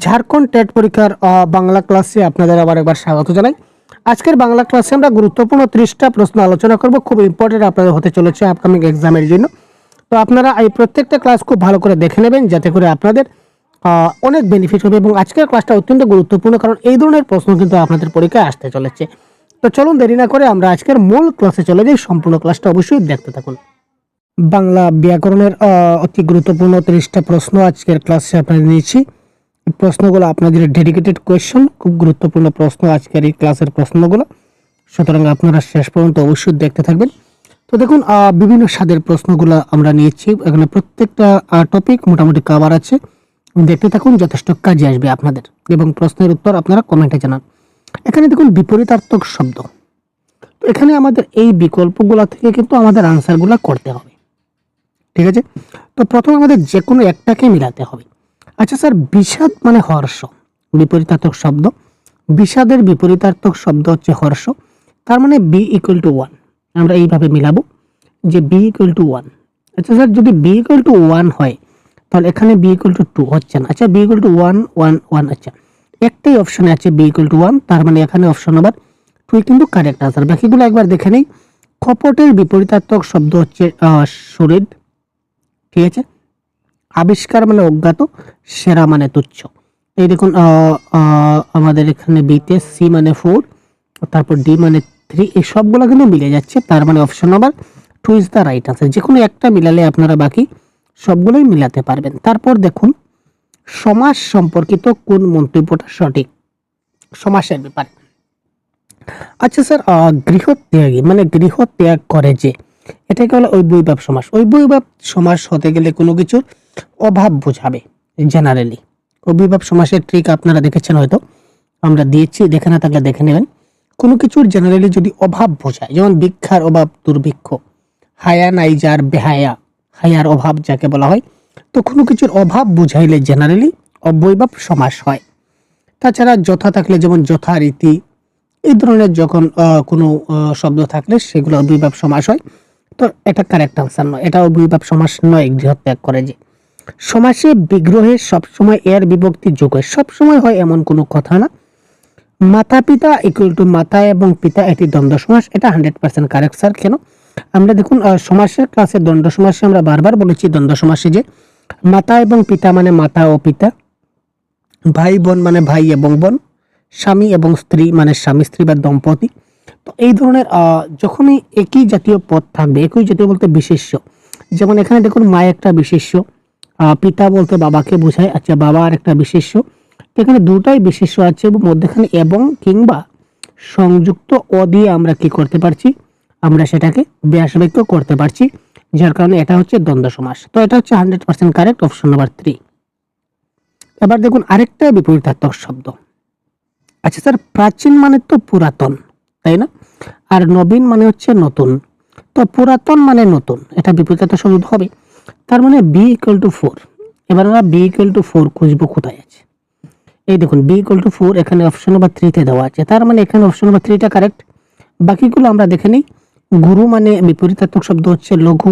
Jharkhand TET পরীক্ষার বাংলা ক্লাসে আপনাদের আবার একবার স্বাগত জানাই। আজকের বাংলা ক্লাসে আমরা গুরুত্বপূর্ণ 30টা প্রশ্ন আলোচনা করব, খুব ইম্পর্টেন্ট আপনাদের হতে চলেছে আপকামিং এক্সামের জন্য। তো আপনারা এই প্রত্যেকটা ক্লাস খুব ভালো করে দেখে নেবেন, যাতে করে আপনাদের অনেক বেনিফিট হবে। এবং আজকের ক্লাসটা অত্যন্ত গুরুত্বপূর্ণ, কারণ এই ধরনের প্রশ্ন কিন্তু আপনাদের পরীক্ষায় আসতে চলেছে। তো চলুন দেরি না করে আমরা আজকের মূল ক্লাসে চলে যাই। সম্পূর্ণ ক্লাসটা অবশ্যই দেখতে থাকুন। বাংলা ব্যাকরণের অতি গুরুত্বপূর্ণ 30টা প্রশ্ন আজকের ক্লাসে আপনাদের নিয়েছি। প্রশ্নগুলো আপনাদের ডেডিকেটেড কোয়েশ্চন, খুব গুরুত্বপূর্ণ প্রশ্ন আজকের এই ক্লাসের প্রশ্নগুলো, সুতরাং আপনারা শেষ পর্যন্ত অবশ্যই দেখতে থাকবেন। তো দেখুন, বিভিন্ন স্বাদের প্রশ্নগুলো আমরা নিয়েছি, এখানে প্রত্যেকটা টপিক মোটামুটি কভার আছে। দেখতে থাকুন, যথেষ্ট কাজে আসবে আপনাদের। এবং প্রশ্নের উত্তর আপনারা কমেন্টে জানান। এখানে দেখুন বিপরীতার্থক শব্দ, তো এখানে আমাদের এই বিকল্পগুলো থেকে কিন্তু আমাদের আনসারগুলো করতে হবে, ঠিক আছে। তো প্রথমে আমাদের যে কোনো একটাকে মিলাতে হবে। আচ্ছা স্যার, বিষাদ মানে হর্ষ, বিপরীতার্থক শব্দ। বিষাদের বিপরীতার্থক শব্দ হচ্ছে হর্ষ, তার মানে বি ইকুয়াল টু 1। আমরা এইভাবে মিলাবো যে বি ইকুয়াল টু 1। আচ্ছা স্যার, যদি বি ইকুয়াল টু 1 হয় তাহলে এখানে বি ইকুয়াল টু 2 হচ্ছে না। আচ্ছা, বি ইকুয়াল টু 1 1 1, আচ্ছা একটাই অপশনে আছে বি ইকুয়াল টু 1, তার মানে এখানে অপশন নাম্বার 2 কিন্তু কারেক্ট আনসার। বাকিগুলো একবার দেখে নেই। কপটের বিপরীতার্থক শব্দ হচ্ছে শরীর, ঠিক আছে। আবিষ্কার মানে অজ্ঞাত, সেরা মানে তুচ্ছ। এই দেখুন, আমাদের এখানে বিতে সি মানে 4, তারপর ডি মানে 3, এই সবগুলো কিন্তু মিলে যাচ্ছে, তার মানে option number 2 is the right answer. যে কোনো একটা মিলালে আপনারা বাকি সবগুলোই মিলাতে পারবেন। তারপর দেখুন, সমাস সম্পর্কিত কোন মন্তব্যটা সঠিক সমাসের ব্যাপারে। আচ্ছা স্যার, গৃহত্যাগী মানে গৃহত্যাগ করে যে, এটাকে বলে অব্যয়ভাব সমাস। অব্যয়ভাব সমাস হতে গেলে কোনো কিছুর অভাব বোঝাবে। জেনারেলি অব্যয়ভাব সমাসের ট্রিক আপনারা দেখেছেন হয়তো, আমরা দিয়েছি, দেখে না থাকলে দেখে নেবেন। কোনো কিছুর জেনারেলি যদি অভাব বোঝায়, যেমন ভিক্ষার অভাব দুর্ভিক্ষ, হায়া নাই যার বেহায়া, হায়ার অভাব যাকে বলা হয়, তো কোনো কিছুর অভাব বুঝাইলে জেনারেলি অব্যয়ভাব সমাস হয়। তাছাড়া যথা থাকলে, যেমন যথারীতি, এই ধরনের যখন কোনো শব্দ থাকলে সেগুলো অব্যয়ভাব সমাস হয়। তো এটা কারেক্ট আনসার নয়, এটা অব্যয়ভাব সমাস নয়। গৃহত্যাগ করে যে, সমাসে বিগ্রহে সবসময় এর বিভক্তি যোগ হয়, সবসময় হয় এমন কোনো কথা না। মাতা পিতা ইকুয়াল টু মাতা এবং পিতা, এটি দ্বন্দ্ব সমাস, এটা 100% কারেক্ট স্যার। কেন? আমরা দেখুন, সমাসের ক্লাসে দ্বন্দ্ব সমাসে আমরা বারবার বলেছি, দ্বন্দ্ব সমাসে যে মাতা এবং পিতা মানে মাতা ও পিতা, ভাই বোন মানে ভাই এবং বোন, স্বামী এবং স্ত্রী মানে স্বামী স্ত্রী বা দম্পতি। তো এই ধরনের যখনই একই জাতীয় পদ থাকবে, একই জাতীয় বলতে বিশেষ্য, যেমন এখানে দেখুন মা একটা বিশেষ্য, পিতা বলতে বাবাকে বোঝায়, আচ্ছা বাবা আর একটা বিশেষ্য। এখানে দুটাই বিশেষ্য আছে, এবং মধ্যখানে এবং কিংবা সংযুক্ত অ দিয়ে আমরা কি করতে পারছি, আমরা সেটাকে ব্যাস বাক্য করতে পারছি, যার কারণে এটা হচ্ছে দ্বন্দ্ব সমাস। তো এটা হচ্ছে 100% কারেক্ট, অপশন নাম্বার 3। এবার দেখুন আরেকটা বিপরীতার্থক শব্দ। আচ্ছা স্যার, প্রাচীন মানে তো পুরাতন, তাই না? আর নবীন মানে হচ্ছে নতুন। তো পুরাতন মানে নতুন, এটা বিপরীতার্থক শব্দ হবে। তার মানে বি ইকুয়াল টু 4। এবার আমরা বি ইকুয়াল টু 4 খুঁজবো, কোথায় আছে। এই দেখুন বি ইকুয়াল টু 4 এখানে অপশন নাম্বার 3 তে দেওয়া আছে, তার মানে এখানে অপশন নাম্বার 3টা কারেক্ট। বাকিগুলো আমরা দেখে নিই। গুরু মানে বিপরীতার্থক শব্দ হচ্ছে লঘু,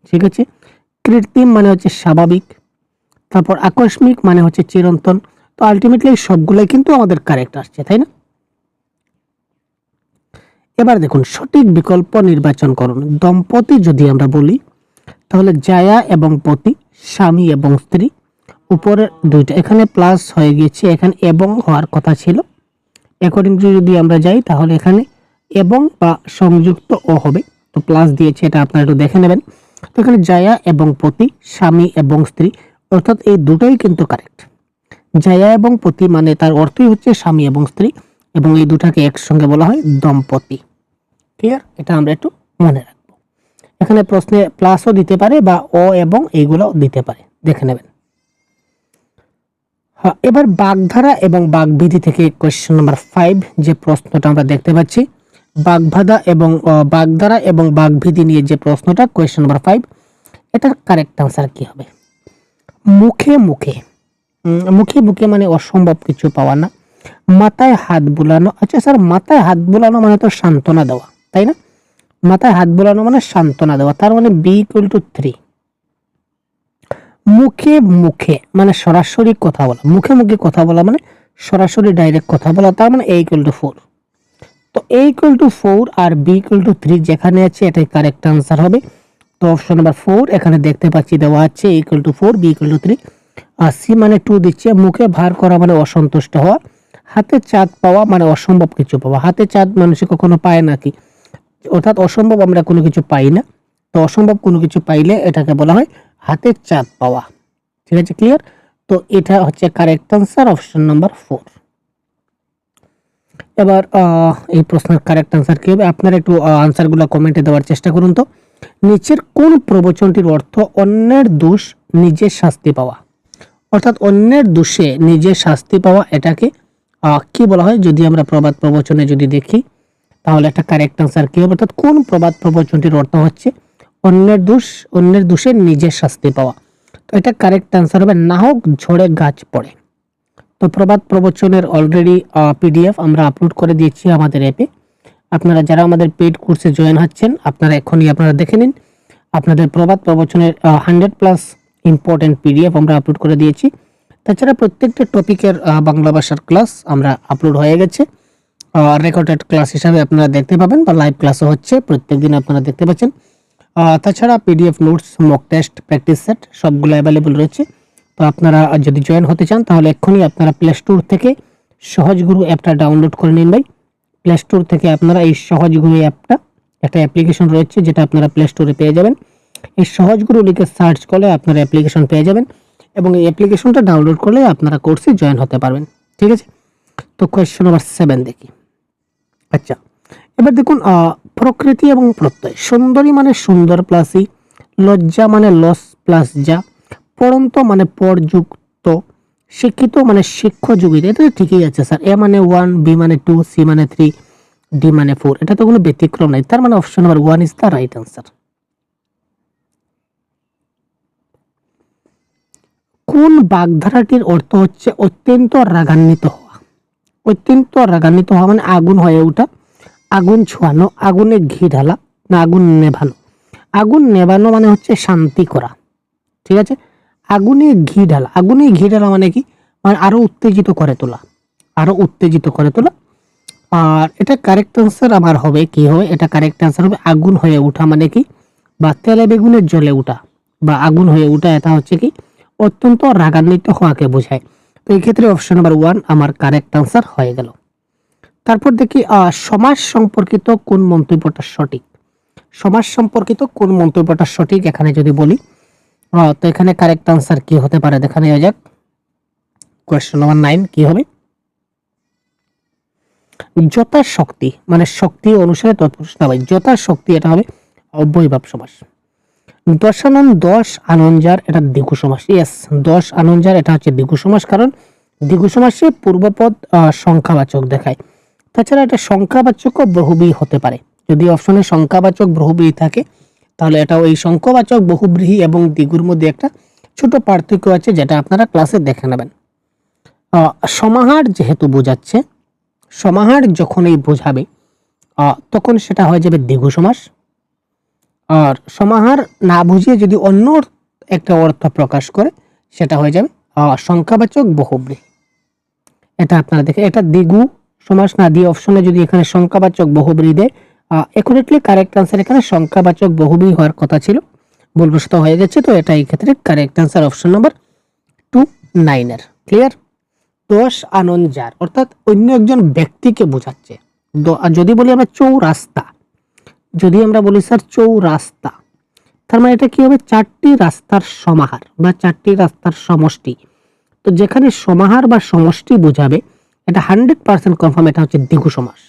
ঠিক আছে। কৃত্রিম মানে হচ্ছে স্বাভাবিক, তারপর আকস্মিক মানে হচ্ছে চিরন্তন। তো আলটিমেটলি সবগুলাই কিন্তু আমাদের কারেক্ট আসছে, তাই না? এবার দেখুন সঠিক বিকল্প নির্বাচন করুন। দম্পতি যদি আমরা বলি, তাহলে জায়া এবং পতি, স্বামী এবং স্ত্রী, উপরের দুইটা এখানে প্লাস হয়ে গিয়েছে, এখানে এবং হওয়ার কথা ছিল। অ্যাকর্ডিং টু যদি আমরা যাই, তাহলে এখানে এবং বা সংযুক্ত ও হবে, তো প্লাস দিয়েছে, এটা আপনারা একটু দেখে নেবেন। তো এখানে জায়া এবং পতি, স্বামী এবং স্ত্রী, অর্থাৎ এই দুটোই কিন্তু কারেক্ট। জায়া এবং পতি মানে তার অর্থই হচ্ছে স্বামী এবং স্ত্রী, এবং এই দুটাকে একসঙ্গে বলা হয় দম্পতি। ক্লিয়ার? এটা আমরা একটু মনে রাখবো। এখানে প্রশ্নে প্লাসও দিতে পারে বা ও এবং এইগুলো দিতে পারে, দেখে নেবেন। হ্যাঁ, এবার বাগধারা এবং বাগবিধি থেকে কোয়েশ্চেন নাম্বার 5 যে প্রশ্নটা আমরা দেখতে পাচ্ছি, বাগধারা এবং বাগধারা এবং বাগবিধি নিয়ে যে প্রশ্নটা, কোয়েশ্চেন নাম্বার 5, এটার কারেক্ট আনসার কি হবে? মুখে মুখে, মুখে মুখে মানে অসম্ভব কিছু পাওয়া না। মাথায় হাত বুলানো, আচ্ছা স্যার মাথায় হাত বুলানো মানে তো সান্ত্বনা দেওয়া, তাই না? মাথায় হাত বুলানো মানে সান্ত্বনা দেওয়া, তার মানে বি ইকুয়াল টু 3। মুখে মুখে মানে সরাসরি কথা বলা, মুখে মুখে কথা বলা মানে সরাসরি ডাইরেক্ট কথা বলা, তার মানে a = 4। তো a = 4 আর b = 3 যেখানে আছে এটাই কারেক্ট आंसर হবে। তো অপশন নাম্বার 4 এখানে দেখতে পাচ্ছি দেওয়া আছে a = 4 b = 3 আর c মানে 2 দিচ্ছে। মুখে ভার করা মানে অসন্তুষ্ট হওয়া, হাতে চাঁদ পাওয়া মানে অসম্ভব কিছু পাওয়া। হাতে চাঁদ মানুষ কখনো পায় নাকি, অর্থাৎ অসম্ভব আমরা কোনো কিছু পাই না, তো অসম্ভব কোনো কিছু পাইলে এটাকে বলা হয় হাতে চাঁদ পাওয়া। ঠিক আছে, ক্লিয়ার? তো এটা হচ্ছে কারেক্ট आंसर অপশন নাম্বার 4। এবার এই প্রশ্নের কারেক্ট आंसर কি হবে আপনারা একটু আনসারগুলো কমেন্টে দেওয়ার চেষ্টা করুন। তো নিচের কোন প্রবচনটির অর্থ অন্যের দোষ নিজে শাস্তি পাওয়া, অর্থাৎ অন্যের দোষে নিজে শাস্তি পাওয়া, এটাকে কি বলা হয়? যদি আমরা প্রবাদ প্রবচনে যদি দেখি তাহলে একটা কারেক্ট आंसर কি হবে? অর্থাৎ কোন প্রবাদ প্রবচনটির অর্থ হচ্ছে অন্যের দোষে নিজে শাস্তি পাওয়া। তো এটা কারেক্ট आंसर হবে নাহক ঝড়ে গাছ পড়ে। তো প্রবাদ প্রবচনের অলরেডি পিডিএফ আমরা আপলোড করে দিয়েছি আমাদের অ্যাপে। আপনারা যারা আমাদের পেইড কোর্সে জয়েন হচ্ছেন আপনারা এখনই আপনারা দেখে নিন, আপনাদের প্রবাদ প্রবচনের 100+ ইম্পর্টেন্ট পিডিএফ আমরা আপলোড করে দিয়েছি। তাছাড়া প্রত্যেকটা টপিকের বাংলা ভাষার ক্লাস আমরা আপলোড হয়ে গেছে, রেকর্ডেড ক্লাস হিসাবে আপনারা দেখতে পাবেন বা লাইভ ক্লাসও হচ্ছে প্রত্যেকদিন আপনারা দেখতে পাচ্ছেন। তাছাড়া PDF notes, mock test, practice set সবগুলো অ্যাভেলেবল রয়েছে। তো আপনারা যদি জয়েন হতে চান তাহলে এক্ষুনি আপনারা প্লে স্টোর থেকে সহজগুরু অ্যাপটা ডাউনলোড করে নিন ভাই। প্লে স্টোর থেকে আপনারা এই সহজগুরু অ্যাপটা, একটা অ্যাপ্লিকেশন রয়েছে যেটা আপনারা প্লে স্টোরে পেয়ে যাবেন। এই সহজগুরু লিখে সার্চ করলে আপনারা অ্যাপ্লিকেশন পেয়ে যাবেন এবং এই অ্যাপ্লিকেশনটা ডাউনলোড করলে আপনারা কোর্সে জয়েন হতে পারবেন। ঠিক আছে, তো কোয়েশ্চন নাম্বার 7 দেখি। আচ্ছা, এবার দেখুন প্রকৃতি এবং প্রত্যয়। সুন্দরী মানে সুন্দর প্লাস ই, লজ্জা মানে লস প্লাস যা, পড়ন্ত মানে পরযুক্ত, শিক্ষিত মানে শিক্ষযোগিতা। এটা ঠিকই আছে স্যার। এ মানে 1, বি মানে 2, সি মানে 3, ডি মানে 4। এটা তো কোনো ব্যতিক্রম নাই, তার মানে option number 1 is the right answer. কোন বাগধারাটির অর্থ হচ্ছে অত্যন্ত রাগান্বিত হওয়া? অত্যন্ত রাগান্বিত হওয়া মানে আগুন হয়ে ওঠা, আগুন ছোঁয়ানো, আগুনে ঘি ঢালা না আগুন নেভানো? আগুন নেভানো মানে হচ্ছে শান্তি করা। ঠিক আছে, আগুনে ঘি ঢালা, আগুনে ঘি ঢালা মানে কি? মানে আরো উত্তেজিত করে তোলা, আরো উত্তেজিত করে তোলা। আর এটা কারেক্ট आंसर আমার হবে কি হবে? এটা কারেক্ট आंसर হবে আগুন হয়ে ওঠা মানে কি? বা তেলে বেগুনে জ্বলে ওঠা বা আগুন হয়ে ওঠা, এটা হচ্ছে কি অত্যন্ত রাগান্বিত হওয়াকে বোঝায়। তো এই ক্ষেত্রে অপশন নাম্বার 1 আমার কারেক্ট आंसर হয়ে গেল। তারপর দেখি সমাজ সম্পর্কিত কোন মন্তব্যটা সঠিক? সমাজ সম্পর্কিত কোন মন্তব্যটা সঠিক এখানে যদি বলি, তো এখানে কারেক্ট आंसर কি হতে পারে দেখা নেওয়া যাক। কোয়েশ্চন নাম্বার 9 কি হবে? যথাশক্তি মানে শক্তি অনুসারে তৎপুরুষ না ভাই, যথাশক্তি এটা হবে অব্যয়ভাব সমাস। দশানন 10 আনঞ্জার এটা দ্বিগু সমাস। ইয়েস, 10 আনঞ্জার এটা হচ্ছে দ্বিগু সমাস, কারণ দ্বিগু সমাসে পূর্বপদ সংখ্যাবাচক দেখায়। তাছাড়া এটা সংখ্যাবাচক ও বহুব্রীহি হতে পারে। যদি অপশনে সংখ্যাবাচক বহুব্রীহি থাকে তাহলে এটা ওই সংখ্যাবাচক বহুব্রীহি এবং দ্বিগুর মধ্যে একটা ছোট পার্থক্য আছে যেটা আপনারা ক্লাসে দেখে নেবেন। সমাহার যেহেতু বোঝাচ্ছে, সমাহার যখনই বোঝাবে তখন সেটা হয়ে যাবে দ্বিগু সমাস। আর সমাহার না বুঝিয়ে যদি অন্য একটা অর্থ প্রকাশ করে সেটা হয়ে যাবে সংখ্যাবাচক বহুব্রীহি। এটা আপনারা দেখে, এটা দ্বিগু সমাস না দিয়ে অপশনে যদি এখানে সংখ্যাবাচক বহুব্রীহি দেয়, একুরেটলি কারেক্ট आंसर এখানে সংখ্যাবাচক বহুব্রীহি হওয়ার কথা ছিল, ভুলবশত হয়ে গেছে। তো এটা এই ক্ষেত্রে কারেক্ট आंसर অপশন নাম্বার 2 9 এর। ক্লিয়ার? 10 আনঞ্জার অর্থাৎ অন্য একজন ব্যক্তিকে বোঝাচ্ছে। যদি বলি আমরা চৌরাস্তা, যদি আমরা বলি স্যার চৌরাস্তা, তার মানে এটা কি হবে? 4টি রাস্তার সমাহার বা 4টি রাস্তার সমষ্টি। তো যেখানে সমাহার বা সমষ্টি বোঝাবে এটা 100% কনফার্ম এটা হচ্ছে দ্বিগু সমাস।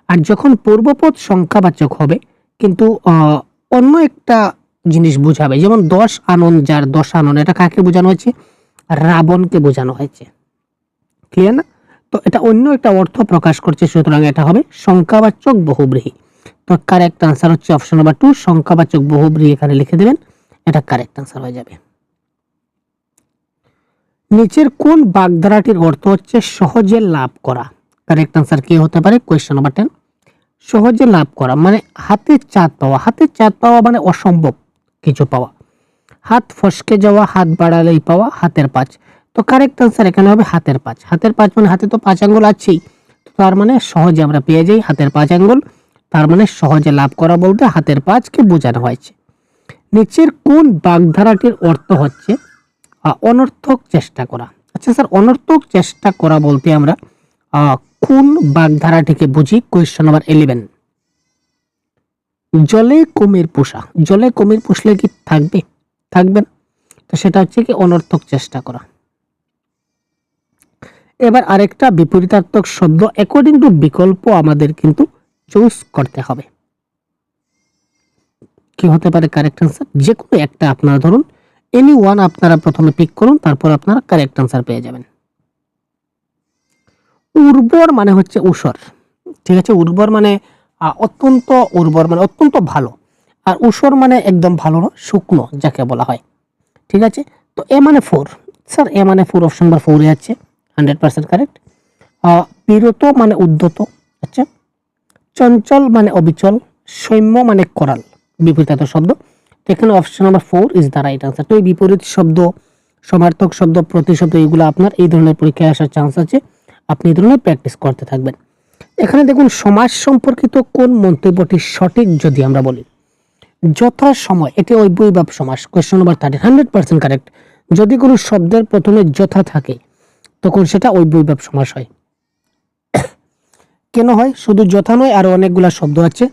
আর যখন পূর্বপদ সংখ্যাবাচক হবে কিন্তু অন্য একটা জিনিস বোঝাবে, যেমন 10 আনন, যার 10 আনন, এটা কাকে বোঝানো হয়েছে? রাবণকে বোঝানো হয়েছে। ক্লিয়ার না? তো এটা অন্য একটা অর্থ প্রকাশ করছে, সুতরাং এটা হবে সংখ্যাবাচক বহুব্রীহি। তো কারেক্ট आंसर হচ্ছে অপশন নাম্বার 2 সংখ্যাবাচক বহুব্রীহি, এখানে লিখে দেবেন, এটা কারেক্ট आंसर হয়ে যাবে। নিচের কোন বাগধারাটির অর্থ হচ্ছে সহজে লাভ করা? কারেক্ট आंसर কি হতে পারে? কোয়েশ্চন নাম্বার 10 সহজে লাভ করা মানে হাতে চাঁদ পাওয়া। হাতে চাঁদ পাওয়া মানে অসম্ভব কিছু পাওয়া। হাত ফসকে যাওয়া, হাত বাড়ালেই পাওয়া, হাতের পাঁচ। তো কারেক্ট আনসার এখানে হবে হাতের পাঁচ। হাতের পাঁচ মানে হাতে তো 5 আঙ্গুল আছেই, তো তার মানে সহজে আমরা পেয়ে যাই হাতের 5 আঙ্গুল। তার মানে সহজে লাভ করা বলতে হাতের পাঁচকে বোঝানো হয়েছে। নিচের কোন বাগধারাটির অর্থ হচ্ছে অনর্থক চেষ্টা করা? আচ্ছা স্যার, অনর্থক চেষ্টা করা বলতে আমরা কোন বাগধারাটিকে বুঝি? Question number 11। জলে কুমির পোষা, জলে কুমির পুষলে কি থাকবে? থাকবে না। তো সেটা হচ্ছে কি অনর্থক চেষ্টা করা। এবার আরেকটা বিপরীতার্থক শব্দ অ্যাকর্ডিং টু বিকল্প আমাদের কিন্তু চুজ করতে হবে। কি হতে পারে কারেক্ট আনসার? যে কোনো একটা আপনারা ধরুন, এনি ওয়ান আপনারা প্রথমে পিক করুন, তারপর আপনারা কারেক্ট আনসার পেয়ে যাবেন। উর্বর মানে হচ্ছে ঊষর, ঠিক আছে। উর্বর মানে অত্যন্ত, উর্বর মানে অত্যন্ত ভালো, আর ঊষর মানে একদম ভালো না, শুকনো যাকে বলা হয়, ঠিক আছে। তো এ মানে 4, স্যার এ মানে 4, অপশন নাম্বার 4 এ আছে 100% কারেক্ট। বিরত মানে উদ্যত, আচ্ছা। চঞ্চল মানে অবিচল, সৌম্য মানে করাল, বিপরীতার্থক শব্দ। তো এখানে option number 4 is the right answer. তো এই বিপরীত শব্দ, সমার্থক শব্দ, প্রতিশব্দ, এগুলো আপনার এই ধরনের পরীক্ষায় আসার চান্স আছে। আপনি এই ধরনের প্র্যাকটিস করতে থাকবেন। এখানে দেখুন সমাজ সম্পর্কিত কোন মন্তব্যটি সঠিক যদি আমরা বলি, যথা সময়, এটি অব্যয়ভাব সমাস। Question number 30 100% correct. যদি কোনো শব্দের প্রথমে যথা থাকে তখন সেটা অব্যয়ভাব সমাস হয়। কেন হয়? শুধু যথা নয়, আরো অনেকগুলা শব্দ আছে,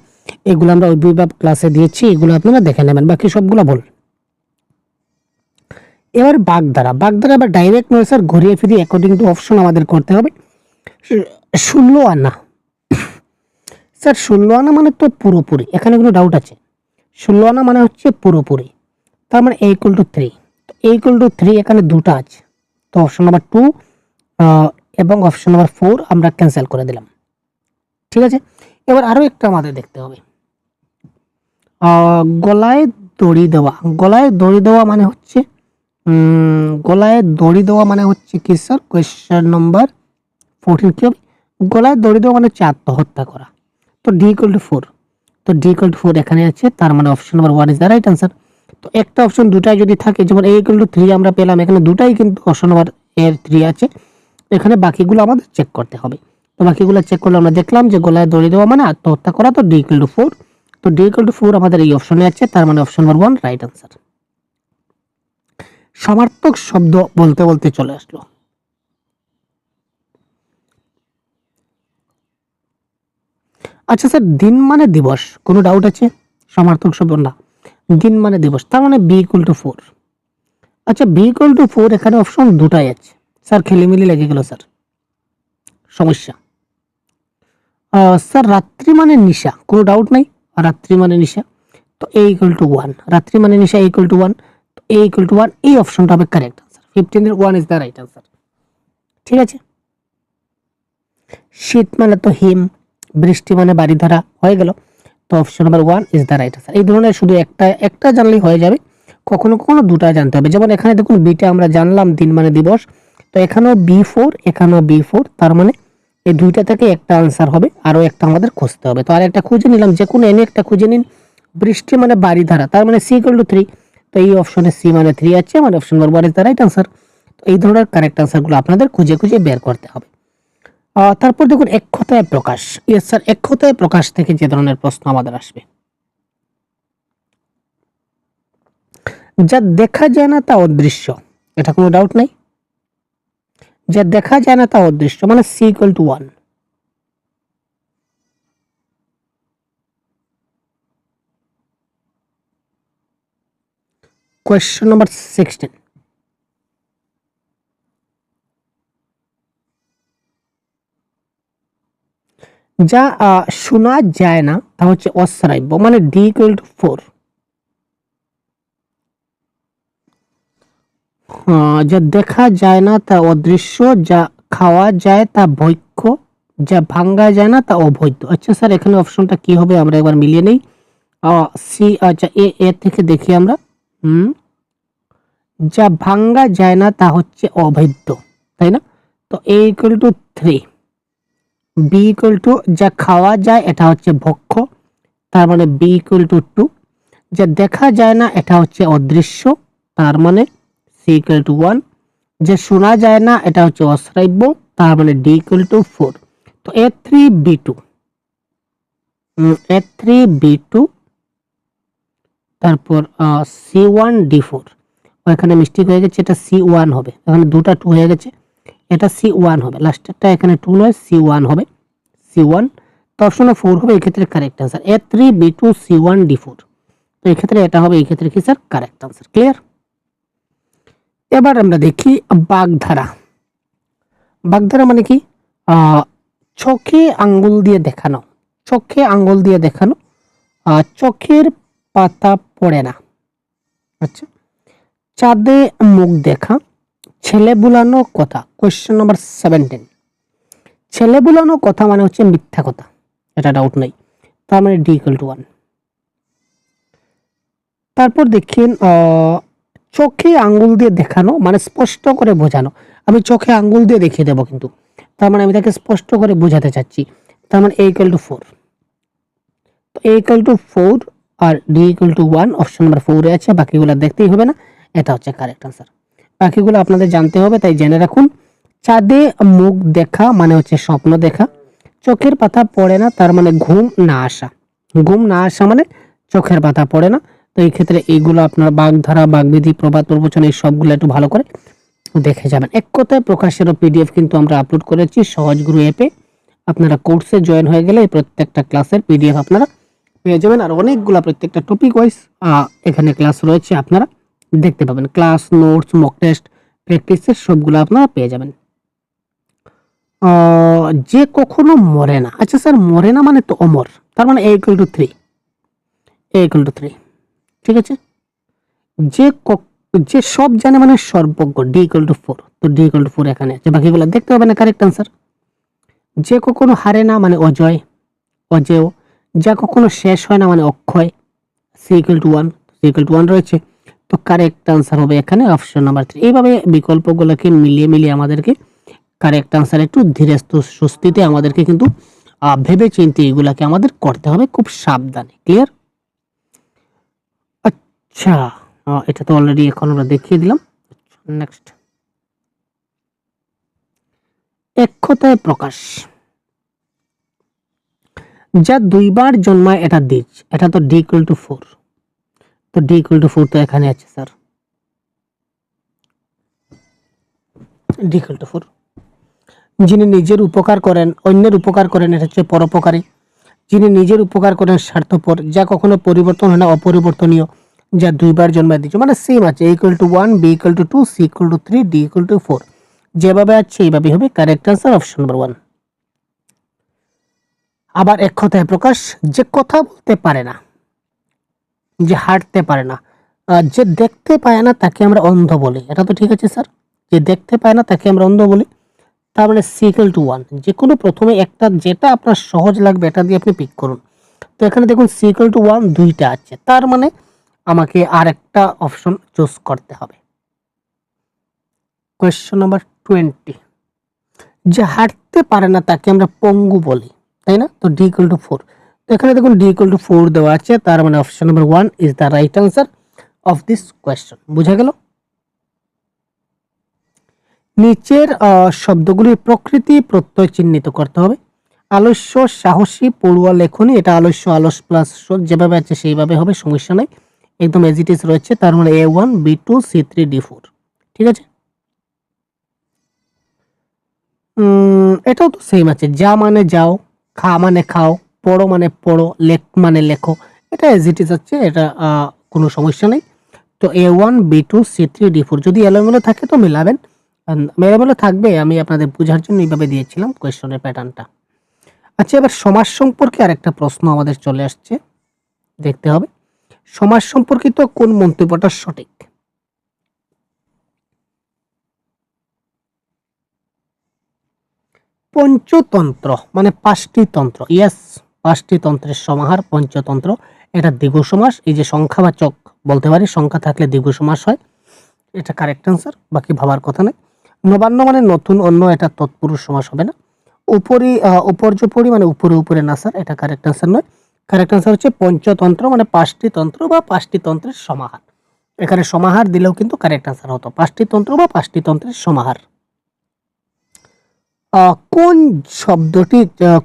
এগুলো আমরা অব্যয়ভাব ক্লাসে দিয়েছি, এগুলো আপনারা দেখে নেবেন, বাকি সবগুলা ভুল। এবার বাগধারা, বাগধারা বা ডাইরেক্ট নয় স্যার, ঘুরিয়ে ফিরিয়ে অ্যাকর্ডিং টু অপশন আমাদের করতে হবে। 16 আনা, স্যার 16 আনা মানে তো পুরোপুরি, এখানে কোনো ডাউট আছে? 16 আনা মানে হচ্ছে পুরোপুরি, তার মানে a = 3। তো a = 3 এখানে দুটো আছে, তো অপশন নাম্বার 2 এবং অপশন নাম্বার 4 আমরা ক্যান্সেল করে দিলাম, ঠিক আছে। এবার আরো একটা আমাদের দেখতে হবে, গলায় দড়ি দেওয়া। গলায় দড়ি দেওয়া মানে হচ্ছে গলায় দড়ি দেওয়া মানে হচ্ছে কি স্যার? কোয়েশ্চেন নাম্বার 14 কি হবে? গলায় দড়ি দেওয়া মানে হচ্ছে আত্মহত্যা করা। তো d = 4, তো d = 4 এখানে আছে, তার মানে option number 1 is the right answer. তো একটা অপশন দুটাই যদি থাকে, যেমন a = 3 আমরা পেলাম, এখানে দুটাই কিন্তু অপশন নাম্বার এর 3 আছে, এখানে বাকিগুলো আমাদের চেক করতে হবে। তো বাকিগুলো চেক করলে আমরা দেখলাম যে গলায় দড়ি দেওয়া মানে আত্মহত্যা করা, তো d = 4। তো d = 4 আমাদের এই অপশনে আছে, তার মানে অপশন নাম্বার 1 রাইট আনসার। সমার্থক শব্দ বলতে বলতে চলে আসলো। আচ্ছা স্যার, দিন মানে দিবস, কোনো ডাউট আছে? সমার্থক শব্দ না, দিন মানে দিবস, তার মানে b = 4। আচ্ছা b = 4, এখানে অপশন দুটাই আছে স্যার, খেলিমেলি লেগে গেল স্যার, সমস্যা। স্যার রাত্রি মানে নিশা, কোনো ডাউট নাই, রাত্রি মানে নিশা। তো a = 1, রাত্রি মানে নিশা, a = 1, তো a = 1 এই অপশনটা হবে কারেক্ট আনসার। 15 এর 1 ইজ দ্য রাইট আনসার, ঠিক আছে। শীত মানে তো হিম, বৃষ্টি মানে বাড়ি ধরা, হয়ে গেল। তো option number 1 is the right answer. এই ধরনের শুধু একটা একটা জানলেই হয়ে যাবে, কখনো কখনো দুটা জানতে হবে। যেমন এখানে দেখুন বিটা আমরা জানলাম দিন মানে দিবস, তো এখানেও B4, এখানেও B4, তার মানে এই দুইটা থেকে একটা আনসার হবে, আরো একটা আমাদের খুঁজতে হবে। তো আর একটা খুঁজে নিলাম, যে কোনো এনে একটা খুঁজে নিন। বৃষ্টি মানে বাড়ি ধারা, তার মানে C = 3, তো এই অপশনে C মানে 3 আছে, মানে option number 1 is the right answer. তো এই ধরনের কারেক্ট আনসারগুলো আপনাদের খুঁজে খুঁজে বের করতে হবে। তারপর দেখুন এক কথায় প্রকাশ। ইয়েস স্যার, এক কথায় প্রকাশ থেকে যে ধরনের প্রশ্ন আমাদের আসবে, যা দেখা যায় না তা অদৃশ্য, এটা কোনো ডাউট নাই। যা দেখা যায় না তা অদৃশ্য মানে C = 1। কোয়েশ্চন নাম্বার 16, যা শোনা যায় না তা হচ্ছে অশ্রাব্য, মানে D = 4। যা দেখা যায় না তা অদৃশ্য, যা খাওয়া যায় তা ভক্ষ্য, যা ভাঙ্গা যায় না তা অবৈধ। আচ্ছা স্যার, এখানে অপশনটা কি হবে আমরা একবার মিলিয়ে নেই। সি, আচ্ছা এ থেকে দেখি আমরা। যা ভাঙ্গা যায় না তা হচ্ছে অবৈধ, তাই না? তো A = 3, B = যা খাওয়া যায় এটা হচ্ছে ভক্ষ্য, তার মানে B = 2, যা দেখা যায় না এটা হচ্ছে অদৃশ্য, তার মানে সি ইকুয়াল টু 1। যে শোনা যায় না এটা হচ্ছে অশ্রাব্য, তার মানে ডি ইকুয়াল টু 4। তো A3B2 A3B2 তারপর C1D4, এখানে মিস্টেক হয়ে গেছে, এটা C1 হবে, এখানে দুটা 2 হয়ে গেছে, এটা C1 হবে, লাস্টেরটা এখানে 2 নয় C1 হবে, C1। তো অপশনে 4 হবে এই ক্ষেত্রে কারেক্ট आंसर A3B2 C1D4। তো এই ক্ষেত্রে এটা হবে এই ক্ষেত্রে কি স্যার কারেক্ট आंसर। ক্লিয়ার? এবার আমরা দেখি বাগধারা। বাগধারা মানে কি? চোখে আঙ্গুল দিয়ে দেখানো, চোখে আঙ্গুল দিয়ে দেখানো, চোখের পাতা পড়ে না। আচ্ছা, চাঁদে মুখ দেখা, ছেলে বুলানো কথা। Question number 17। ছেলে বুলানো কথা মানে হচ্ছে মিথ্যা কথা, এটা ডাউট নাই, তার মানে ডি ইকুয়াল টু 1। তারপর দেখেন চোখে আঙ্গুল দিয়ে দেখানো মানে স্পষ্ট করে বোঝানো। আমি চোখে আঙ্গুল দিয়ে দেখিয়ে দেবো কিন্তু, তার মানে আমি তাকে স্পষ্ট করে বোঝাতে চাচ্ছি, তার মানে এ ইকুয়াল টু 4। তো এ ইকুয়াল টু 4 আর D equal to 1, option number 4 এ আছে, বাকিগুলো দেখতেই হবে না, এটা হচ্ছে কারেক্ট आंसर। বাকিগুলো আপনাদের জানতে হবে, তাই জেনে রাখুন। চাঁদে মুখ দেখা মানে হচ্ছে স্বপ্ন দেখা, চোখের পাতা পড়ে না তার মানে ঘুম না আসা, ঘুম না আসা মানে চোখের পাতা পড়ে না। তো এই ক্ষেত্রে এইগুলো আপনার বাগধারা, বাগবিধি, প্রবাদ প্রবচন এই সবগুলো একটু ভালো করে দেখে যাবেন। এক কথায় প্রকাশেরও পিডিএফ কিন্তু আমরা আপলোড করেছি সহজগুরু অ্যাপে। আপনারা কোর্সে জয়েন হয়ে গেলে এই প্রত্যেকটা ক্লাসের পিডিএফ আপনারা পেয়ে যাবেন, আর অনেকগুলা প্রত্যেকটা টপিক ওয়াইজ এখানে ক্লাস রয়েছে, আপনারা দেখতে পাবেন। ক্লাস, নোটস, মক টেস্ট, প্র্যাকটিসের সবগুলো আপনারা পেয়ে যাবেন। যে কখনো মরে না। আচ্ছা স্যার, মরে না মানে তো অমর, তার মানে A equal to 3, A equal to 3। ঠিক আছে। যে যে সব জানে মানে সর্বজ্ঞ, ডি ইকুয়াল টু 4। তো ডি ইকুয়াল টু 4 এখানে আছে, বাকিগুলো দেখতে হবে না, কারেক্ট आंसर। যে কখনো হারে না মানে অজয়, অজেয়। যা কখনো শেষ হয় না মানে Akshay, C equal to 1, C equal to 1 রয়েছে। তো কারেক্ট आंसर হবে এখানে অপশন নাম্বার 3। এইভাবে বিকল্পগুলোকে মিলিয়ে মিলিয়ে আমাদেরকে কারেক্ট आंसर একটু ধীরে সুস্থিতে আমাদেরকে কিন্তু ভেবে চিন্তে এগুলাকে আমাদের করতে হবে খুব সাবধানে। ক্লিয়ার? আচ্ছা, এটা তো অলরেডি এখন আমরা দেখিয়ে দিলাম। নেক্সট, এক কথায় প্রকাশ। যা দুইবার জন্মায় এটা দ্বিজ, এটা তো ডি ইকুয়াল টু 4। তো ডি ইকুয়াল টু 4 তো এখানে আছে স্যার, ডি ইকুয়াল টু 4। যিনি নিজের উপকার করেন, অন্যের উপকার করেন, এটা হচ্ছে পরোপকারী। যিনি নিজের উপকার করেন স্বার্থপর, যা কখনো পরিবর্তন হয় না অপরিবর্তনীয়, যা দুইবার জন্মায় দিচ্ছে, মানে সেম আছে। A equal to 1, B equal to 2, C equal to 3, D equal to 4। যেভাবে আছে এইভাবে হবে কারেক্ট आंसर অপশন নাম্বার 1। আবার এক কথায় প্রকাশ, যে কথা বলতে পারে না, যে হাঁটতে পারে না, যে দেখতে পায় না তাকে আমরা অন্ধ বলি, এটা তো ঠিক আছে স্যার। যে দেখতে পায় না তাকে আমরা অন্ধ বলি, তার মানে সি ইকুয়াল টু 1। যে কোনো প্রথমে একটা যেটা আপনার সহজ লাগবে এটা দিয়ে আপনি পিক করুন। তো এখানে দেখুন সি ইকুয়াল টু 1 দুইটা আছে, তার মানে আমাকে আর একটা অপশন চুজ করতে হবে। Question number 20। যে হাঁটতে পারে না তাকে আমরা পঙ্গু বলি, তাই না? তো ডি ইকুয়াল টু 4। তো এখানে দেখুন ডি ইকুয়াল টু 4 দেওয়া আছে, তার মানে option number 1 is the right answer of this question. বুঝা গেল? নিচের শব্দগুলির প্রকৃতি প্রত্যয় চিহ্নিত করতে হবে। আলস্য, সাহসী, পড়ুয়া, লেখনী, এটা আলস্য, অলস প্লাস যেভাবে আছে সেইভাবে হবে, সমস্যা নাই, একদম এজ ইট ইজ রয়েছে। তার মানে A1, B2, C3, D4। ঠিক আছে। এটাও তো সেম আছে, যা মানে যাও, খা মানে খাও, পড়ো মানে পড়ো, লেখ মানে লেখো, এটা এজ ইট ইজ আছে, এটা কোনো সমস্যা নেই। তো A1, B2, C3, D4 যদি এলোমেলো থাকে তো মেলাবেন, এলোমেলো থাকবে, আমি আপনাদের বোঝার জন্য এইভাবে দিয়েছিলাম কোয়েশ্চনের প্যাটার্নটা। আচ্ছা, এবার সমাজ সম্পর্কে আরেকটা প্রশ্ন আমাদের চলে আসছে, দেখতে হবে সমাজ সম্পর্কিত কোন মন্তব্যটা সঠিক। পঞ্চতন্ত্র মানে 5টি তন্ত্র, ইয়েস, 5টি তন্ত্রের সমাহার পঞ্চতন্ত্র। এটা দ্বিগু সমাস, এই যে সংখ্যাবাচক বলতে পারি, সংখ্যা থাকলে দ্বিগু সমাস হয়, এটা কারেক্ট आंसर, বাকি ভাবার কথা নেই। নবান্ন মানে নতুন, অন্য, এটা তৎপুরুষ সমাস হবে না। উপরি, উপর্যপরি মানে উপরে উপরে না স্যার, এটা কারেক্ট आंसर নয়। কারেক্ট आंसर হচ্ছে পঞ্চতন্ত্র মানে 5টি তন্ত্র বা 5টি তন্ত্রের সমাহার। এখানে সমাহার দিলেও কিন্তু কারেক্ট আনসার হতো, 5টি তন্ত্র বা 5টি তন্ত্রের সমাহার।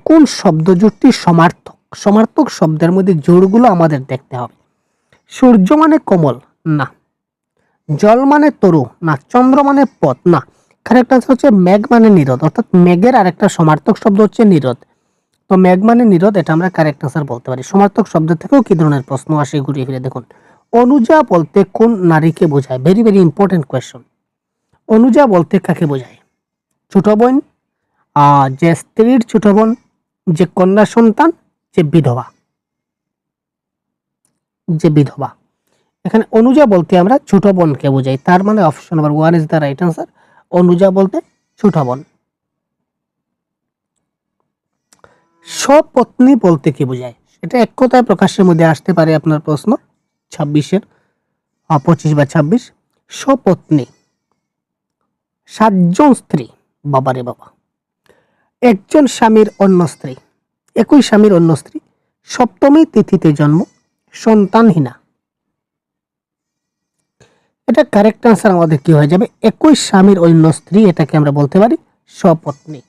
কোন শব্দজোটটি সমার্থক? সমার্থক শব্দের মধ্যে জোড়গুলো আমাদের দেখতে হবে। সূর্য মানে কমল, না। জল মানে তরু, না। চন্দ্র মানে পথ, না। কারেক্ট আনসার হচ্ছে মেঘ মানে নিরোধ, অর্থাৎ মেঘের আরেকটা সমার্থক শব্দ হচ্ছে নিরোধ। তো মেঘ মানে নিরোধ, এটা আমরা কারেক্ট আনসার বলতে পারি। সমার্থক শব্দ থেকেও কি ধরনের প্রশ্ন আসে ঘুরিয়ে ফিরে দেখুন। অনুজা বলতে কোন নারীকে বোঝায়? Very very important question. Anuja বলতে কাকে বোঝায়? ছোট বোন, যে স্ত্রীর ছোট বোন, যে কন্যা সন্তান, যে বিধবা। যে বিধবা। এখানে অনুজা বলতে আমরা ছোট বোনকে বোঝাই, তার মানে option number 1 is the right answer. Anuja বলতে ছোট বোন। সপত্নী বলতে কি বোঝায়? এটা এক কথায় প্রকাশের মধ্যে আসতে পারে আপনার প্রশ্ন 26 বা 26। সপত্নী, 7জন স্ত্রী, বাবারে বাবা। একজন স্বামীর অন্য স্ত্রী, একই স্বামীর অন্য স্ত্রী, সপ্তমী তিথিতে জন্ম, সন্তানহীনা। এটা কারেক্ট আনসার আমাদের কি হয়ে যাবে? একই স্বামীর অন্য স্ত্রী, এটাকে আমরা বলতে পারি সপত্নী।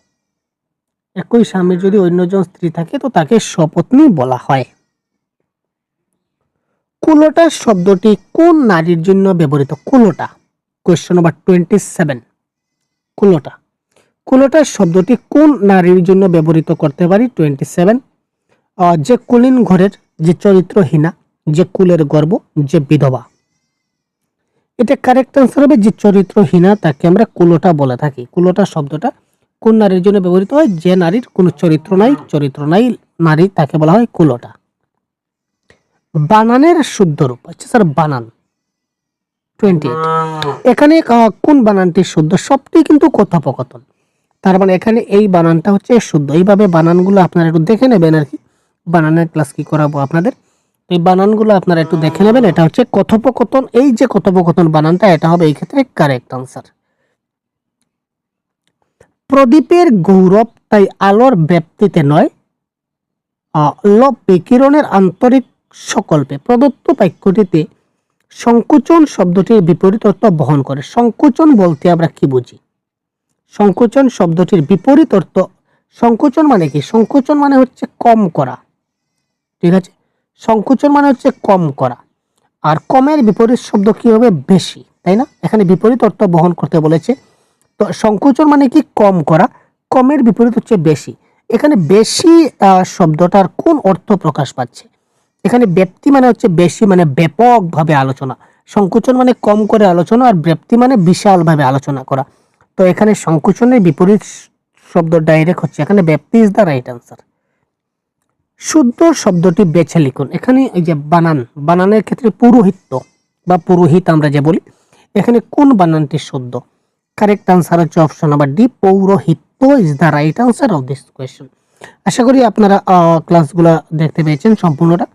একই স্বামীর যদি অন্যজন স্ত্রী থাকে তো তাকে সপত্নী বলা হয়। কুলোটা শব্দটি কোন নারীর জন্য ব্যবহৃত? কুলোটা, কোয়েশ্চন নাম্বার 27। কুলোটা, কুলোটা শব্দটি কোন নারীর জন্য ব্যবহৃত করতে পারি? 27। যে কুলীন ঘরের, যে চরিত্রহীনা, যে কুলের গর্ব, যে বিধবা। এটা কারেক্ট আনসার হবে যে চরিত্রহীনা, তাকে আমরা কুলোটা বলে থাকি। কুলোটা শব্দটা কোন নারীর জন্য ব্যবহৃত হয়? যে নারীর কোনো চরিত্র নাই নারী, তাকে বলা হয় কুলোটা। বানানের শুদ্ধ রূপ, আচ্ছা স্যার বানান 28। এখানে কোন বানানটি শুদ্ধ? সবটি কিন্তু কথোপকথন, তার মানে এখানে এই বানানটা হচ্ছে শুদ্ধ। এইভাবে বানানগুলো আপনারা একটু দেখে নেবেন আর কি, বানানের ক্লাস কি করাবো আপনাদের, এই বানানগুলো আপনারা একটু দেখে নেবেন। এটা হচ্ছে কথোপকথন, এই যে কথোপকথন বানানটা, এটা হবে এই ক্ষেত্রে কারেক্ট আনসার। প্রদীপের গৌরব তাই আলোর ব্যাপ্তিতে নয়, লোভ বিকিরণের আন্তরিক সকল্পে। প্রদত্ত বাক্যটিতে সংকোচন শব্দটির বিপরীত অর্থ বহন করে। সংকোচন বলতে আমরা কি বুঝি? সংকোচন শব্দটির বিপরীত অর্থ, সংকোচন মানে কি? সংকোচন মানে হচ্ছে কম করা, ঠিক আছে? সংকোচন মানে হচ্ছে কম করা, আর কমের বিপরীত শব্দ কি হবে? বেশি, তাই না? এখানে বিপরীত অর্থ বহন করতে বলেছে। তো সংকোচন মানে কি? কম করা, কমের বিপরীত হচ্ছে বেশি। এখানে বেশি শব্দটার কোন অর্থ প্রকাশ পাচ্ছে? এখানে ব্যাপ্তি মানে হচ্ছে বেশি, মানে ব্যাপকভাবে আলোচনা। সংকোচন মানে কম করে আলোচনা, আর ব্যাপ্তি মানে বিশালভাবে আলোচনা করা। তো এখানে সংকোচনের বিপরীত শব্দ ডাইরেক্ট হচ্ছে এখানে ব্যাপ্তি ইজ দ্য রাইট আনসার। শুদ্ধ শব্দটি বেছে লিখুন। এখানে এই যে বানানের ক্ষেত্রে পুরোহিত্য বা পুরোহিত আমরা যে বলি, এখানে কোন বানানটি শুদ্ধ? কারেক্ট আনসার হচ্ছে অপশন নাম্বার ডি, পৌরোহিত্য is the right answer of this question. আশা করি আপনারা ক্লাসগুলো দেখতে পেয়েছেন সম্পূর্ণটা।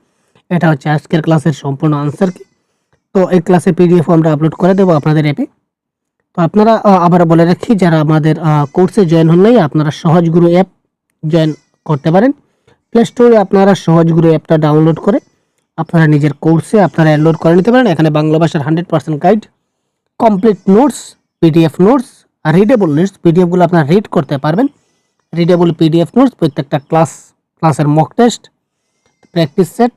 এটা হচ্ছে আজকের ক্লাসের সম্পূর্ণ আনসার কি। তো এই ক্লাসের পিডিএফ আমরা আপলোড করে দেবো আপনাদের অ্যাপে। তো আপনারা আবার বলে রাখি, যারা আমাদের কোর্সে জয়েন হন নাই, আপনারা সহজগুরু অ্যাপ জয়েন করতে পারেন। প্লে স্টোরে আপনারা সহজগুরু অ্যাপটা ডাউনলোড করে আপনারা নিজের কোর্সে আপনারা এনরোল করে নিতে পারেন। এখানে বাংলা ভাষার 100% guide, complete notes, PDF notes, readable notes, পিডিএফগুলো আপনারা রিড করতে পারবেন। রিডেবল পিডিএফ নোটস, প্রত্যেকটা ক্লাসের mock test, practice set,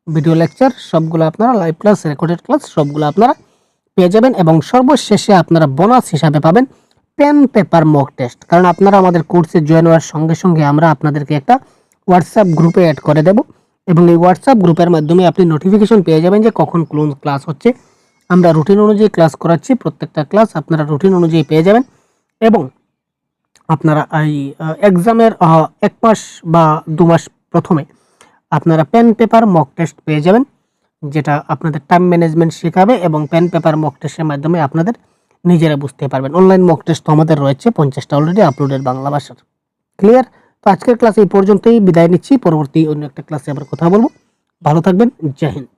video lecture, সবগুলো আপনারা লাইভ ক্লাস, রেকর্ডেড ক্লাস সবগুলো আপনারা পেয়ে যাবেন। এবং সর্বশেষে আপনারা বোনাস হিসাবে পাবেন পেন পেপার মক টেস্ট। কারণ আপনারা আমাদের কোর্সে জয়েন হওয়ার সঙ্গে সঙ্গে আমরা আপনাদেরকে একটা হোয়াটসঅ্যাপ গ্রুপে অ্যাড করে দেব, এবং এই হোয়াটসঅ্যাপ গ্রুপের মাধ্যমে আপনি নোটিফিকেশন পেয়ে যাবেন যে কখন কোন ক্লাস হচ্ছে। আমরা রুটিন অনুযায়ী ক্লাস করাচ্ছি, প্রত্যেকটা ক্লাস আপনারা রুটিন অনুযায়ী পেয়ে যাবেন। এবং আপনারা এই এক্সামের 1 মাস বা 2 মাস প্রথমে আপনারা পেন পেপার মক টেস্ট পেয়ে যাবেন, যেটা আপনাদের টাইম ম্যানেজমেন্ট শেখাবে, এবং পেন পেপার মক টেস্টের মাধ্যমে আপনাদের নিজেরা বুঝতে পারবেন। অনলাইন মক টেস্ট তো আমাদের রয়েছে 50টা অলরেডি আপলোডেড বাংলা ভাষার। ক্লিয়ার? তো আজকের ক্লাস এই পর্যন্তই, বিদায় নিচ্ছি। পরবর্তী অন্য একটা ক্লাসে আবার কথা বলবো। ভালো থাকবেন। জয় হিন্দ।